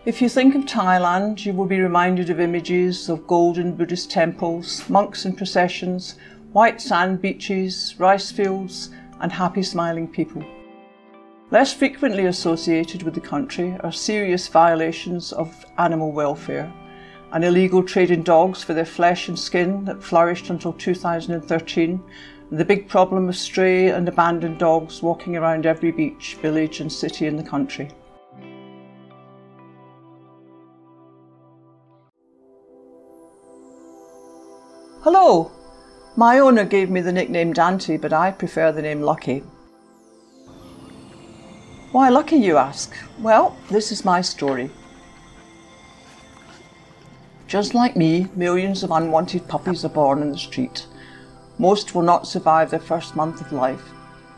If you think of Thailand, you will be reminded of images of golden Buddhist temples, monks in processions, white sand beaches, rice fields, and happy smiling people. Less frequently associated with the country are serious violations of animal welfare, an illegal trade in dogs for their flesh and skin that flourished until 2013, and the big problem of stray and abandoned dogs walking around every beach, village and city in the country. Hello! My owner gave me the nickname Dante, but I prefer the name Lucky. Why Lucky, you ask? Well, this is my story. Just like me, millions of unwanted puppies are born in the street. Most will not survive their first month of life.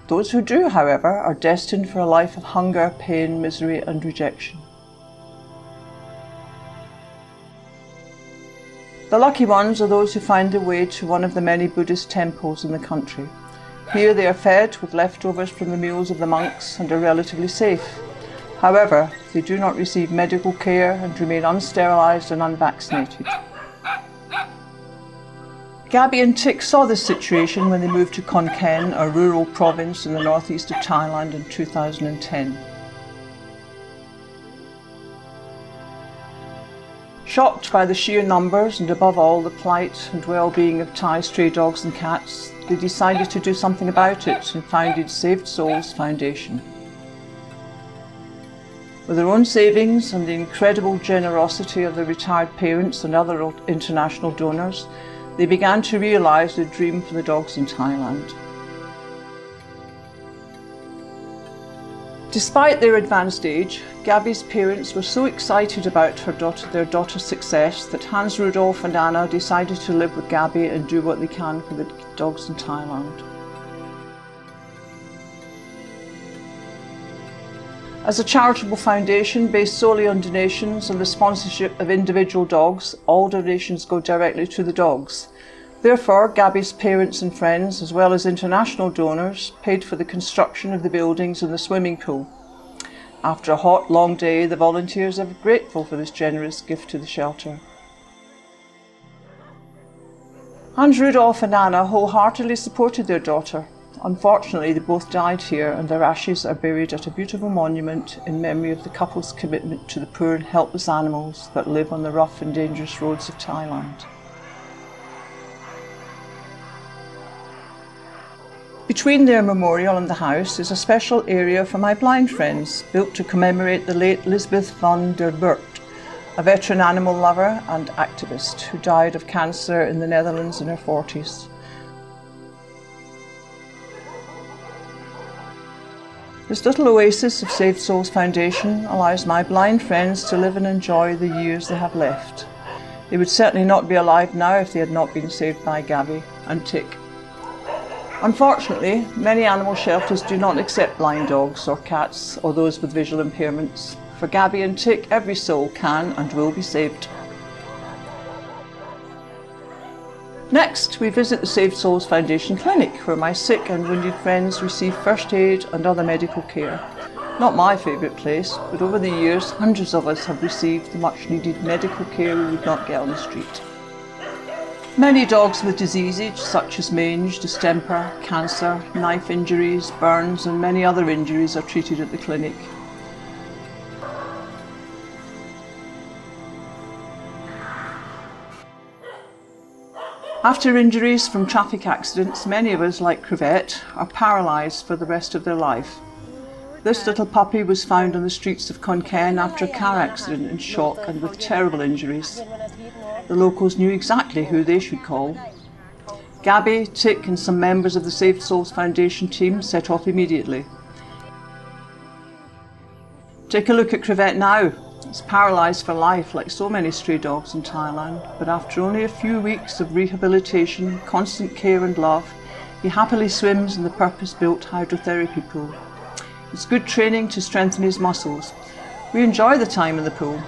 Those who do, however, are destined for a life of hunger, pain, misery and rejection. The lucky ones are those who find their way to one of the many Buddhist temples in the country. Here they are fed with leftovers from the meals of the monks and are relatively safe. However, they do not receive medical care and remain unsterilised and unvaccinated. Gabby and Tick saw this situation when they moved to Khon Kaen, a rural province in the northeast of Thailand in 2010. Shocked by the sheer numbers and above all the plight and well-being of Thai stray dogs and cats, they decided to do something about it and founded Saved Souls Foundation. With their own savings and the incredible generosity of their retired parents and other international donors, they began to realise their dream for the dogs in Thailand. Despite their advanced age, Gabby's parents were so excited about their daughter's success that Hans Rudolf and Anna decided to live with Gabby and do what they can for the dogs in Thailand. As a charitable foundation based solely on donations and the sponsorship of individual dogs, all donations go directly to the dogs. Therefore, Gabby's parents and friends, as well as international donors, paid for the construction of the buildings and the swimming pool. After a hot, long day, the volunteers are grateful for this generous gift to the shelter. Hans Rudolf and Anna wholeheartedly supported their daughter. Unfortunately, they both died here and their ashes are buried at a beautiful monument in memory of the couple's commitment to the poor and helpless animals that live on the rough and dangerous roads of Thailand. Between their memorial and the house is a special area for my blind friends, built to commemorate the late Lisbeth van der Burt, a veteran animal lover and activist who died of cancer in the Netherlands in her 40s. This little oasis of Saved Souls Foundation allows my blind friends to live and enjoy the years they have left. They would certainly not be alive now if they had not been saved by Gabby and Tick. Unfortunately, many animal shelters do not accept blind dogs or cats or those with visual impairments. For Gabby and Tick, every soul can and will be saved. Next, we visit the Saved Souls Foundation clinic, where my sick and wounded friends receive first aid and other medical care. Not my favourite place, but over the years, hundreds of us have received the much needed medical care we would not get on the street. Many dogs with diseases such as mange, distemper, cancer, knife injuries, burns and many other injuries are treated at the clinic. After injuries from traffic accidents, many of us, like Crevette, are paralysed for the rest of their life. This little puppy was found on the streets of Khon Kaen after a car accident in shock and with terrible injuries. The locals knew exactly who they should call. Gabby, Tick and some members of the Saved Souls Foundation team set off immediately. Take a look at Crevette now. He's paralysed for life like so many stray dogs in Thailand, but after only a few weeks of rehabilitation, constant care and love, he happily swims in the purpose-built hydrotherapy pool. It's good training to strengthen his muscles. We enjoy the time in the pool.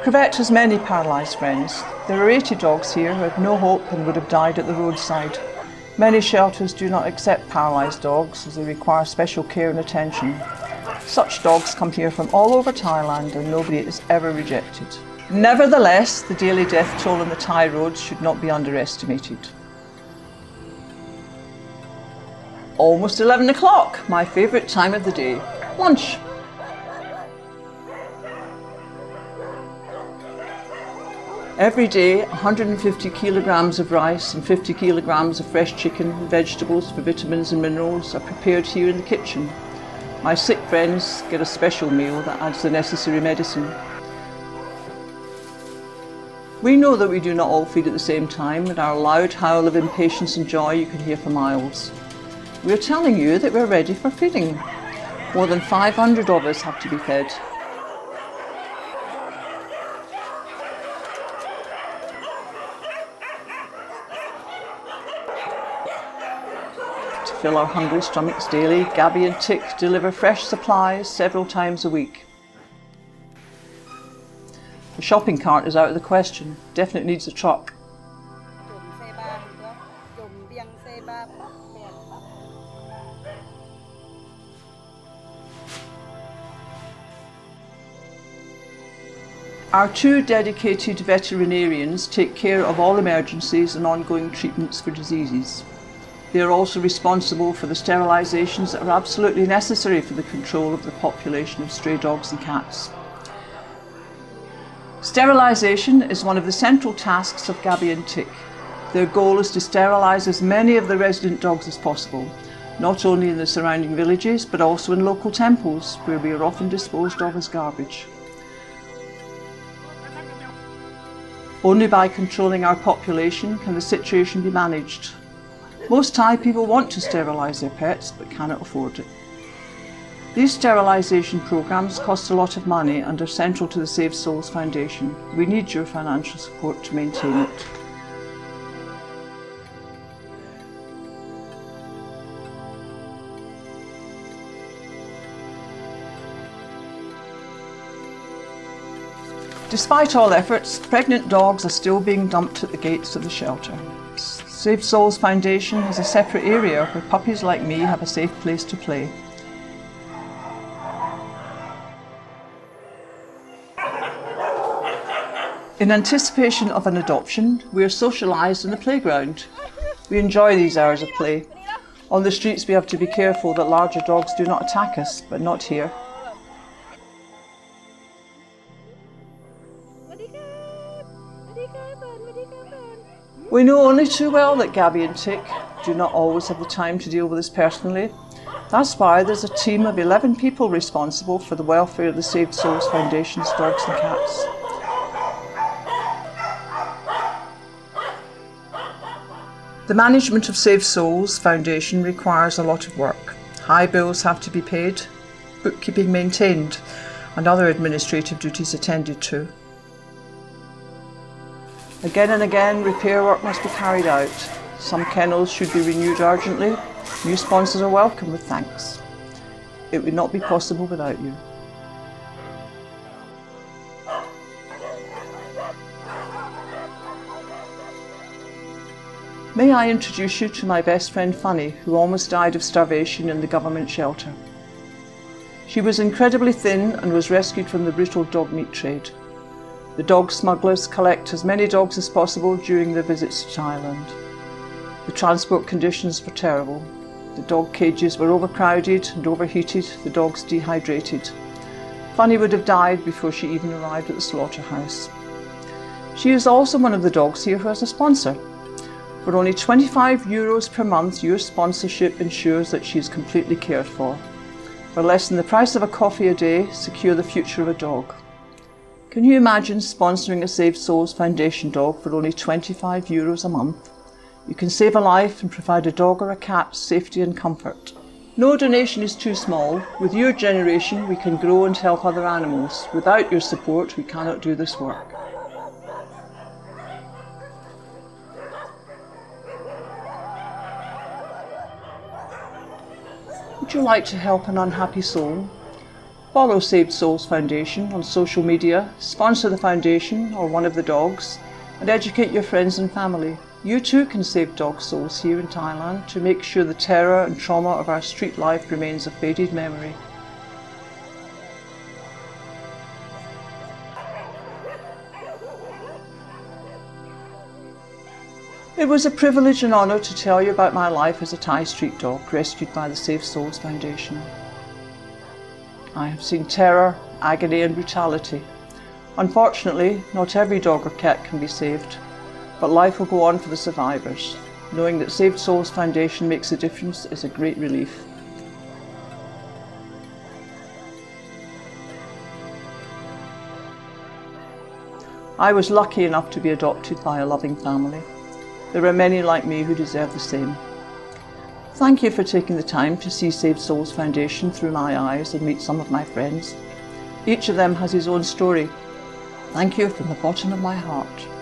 Crevette has many paralysed friends. There are 80 dogs here who had no hope and would have died at the roadside. Many shelters do not accept paralysed dogs as they require special care and attention. Such dogs come here from all over Thailand and nobody is ever rejected. Nevertheless, the daily death toll on the Thai roads should not be underestimated. Almost 11 o'clock, my favourite time of the day, lunch. Every day, 150 kilograms of rice and 50 kilograms of fresh chicken and vegetables for vitamins and minerals are prepared here in the kitchen. My sick friends get a special meal that adds the necessary medicine. We know that we do not all feed at the same time, and our loud howl of impatience and joy you can hear for miles. We are telling you that we're ready for feeding. More than 500 of us have to be fed. To fill our hungry stomachs daily, Gabby and Tick deliver fresh supplies several times a week. The shopping cart is out of the question, definitely needs a truck. Our two dedicated veterinarians take care of all emergencies and ongoing treatments for diseases. They are also responsible for the sterilisations that are absolutely necessary for the control of the population of stray dogs and cats. Sterilisation is one of the central tasks of Gabby and Tick. Their goal is to sterilise as many of the resident dogs as possible, not only in the surrounding villages but also in local temples where we are often disposed of as garbage. Only by controlling our population can the situation be managed. Most Thai people want to sterilise their pets but cannot afford it. These sterilisation programmes cost a lot of money and are central to the Save Souls Foundation. We need your financial support to maintain it. Despite all efforts, pregnant dogs are still being dumped at the gates of the shelter. Save Souls Foundation has a separate area where puppies like me have a safe place to play. In anticipation of an adoption, we are socialised in the playground. We enjoy these hours of play. On the streets we have to be careful that larger dogs do not attack us, but not here. We know only too well that Gabby and Tick do not always have the time to deal with this personally. That's why there's a team of 11 people responsible for the welfare of the Saved Souls Foundation's dogs and cats. The management of Save Souls Foundation requires a lot of work. High bills have to be paid, bookkeeping maintained, and other administrative duties attended to. Again and again, repair work must be carried out. Some kennels should be renewed urgently. New sponsors are welcome with thanks. It would not be possible without you. May I introduce you to my best friend Funny, who almost died of starvation in the government shelter. She was incredibly thin and was rescued from the brutal dog meat trade. The dog smugglers collect as many dogs as possible during their visits to Thailand. The transport conditions were terrible. The dog cages were overcrowded and overheated, the dogs dehydrated. Funny would have died before she even arrived at the slaughterhouse. She is also one of the dogs here who has a sponsor. For only €25 per month, your sponsorship ensures that she is completely cared for. For less than the price of a coffee a day, secure the future of a dog. Can you imagine sponsoring a Save Souls Foundation dog for only €25 a month? You can save a life and provide a dog or a cat safety and comfort. No donation is too small. With your generation, we can grow and help other animals. Without your support, we cannot do this work. Would you like to help an unhappy soul? Follow Saved Souls Foundation on social media, sponsor the foundation or one of the dogs, and educate your friends and family. You too can save dog souls here in Thailand to make sure the terror and trauma of our street life remains a faded memory. It was a privilege and honour to tell you about my life as a Thai street dog rescued by the Save Souls Foundation. I have seen terror, agony and brutality. Unfortunately, not every dog or cat can be saved, but life will go on for the survivors. Knowing that Save Souls Foundation makes a difference is a great relief. I was lucky enough to be adopted by a loving family. There are many like me who deserve the same. Thank you for taking the time to see Save Souls Foundation through my eyes and meet some of my friends. Each of them has his own story. Thank you from the bottom of my heart.